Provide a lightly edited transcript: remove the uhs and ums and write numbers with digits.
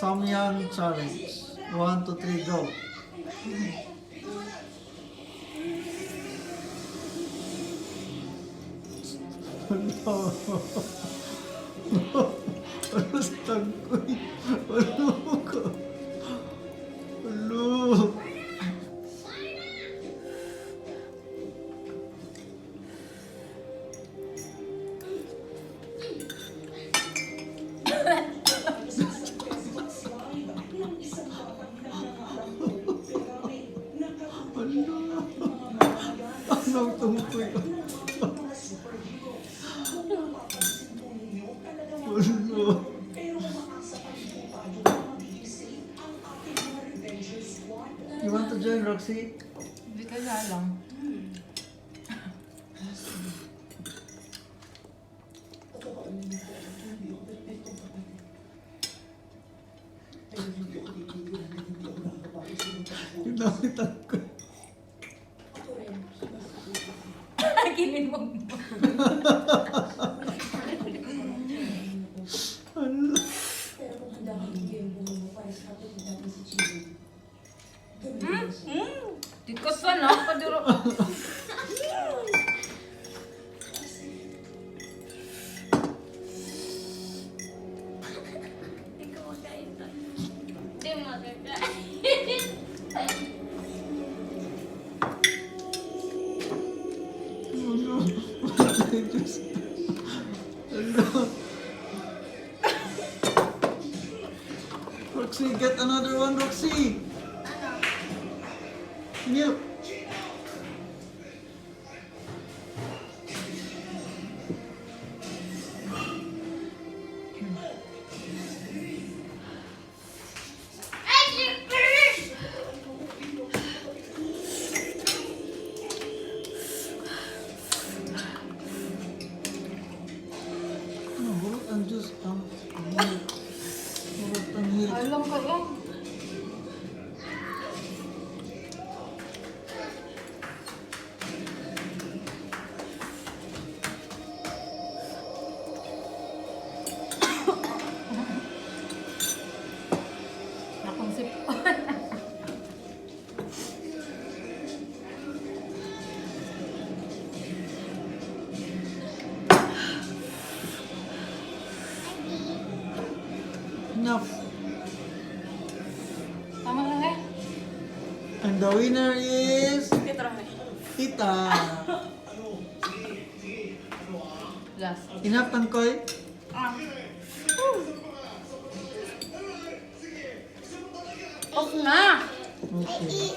Samyang challenge. 1, 2, 3, go. Ano sa tangkoy? Ano ka? Ano? Anong tungkoy? Ano? You want to join, Roxy? Hindi kaya lang. Yung nakitan ko. Kinin mo. Ano? Tikasan na, paduro. Ano? Ay, Diyos. Ano? Roxy, get another one, Roxy! Yep. Ano, hulot ang Diyos. Hulot ang milk. Alam ko yan. Akong sipon. Enough. Tama lang eh. And the winner is Tita. Last. Enough, Tangkoy? Off na! Okay.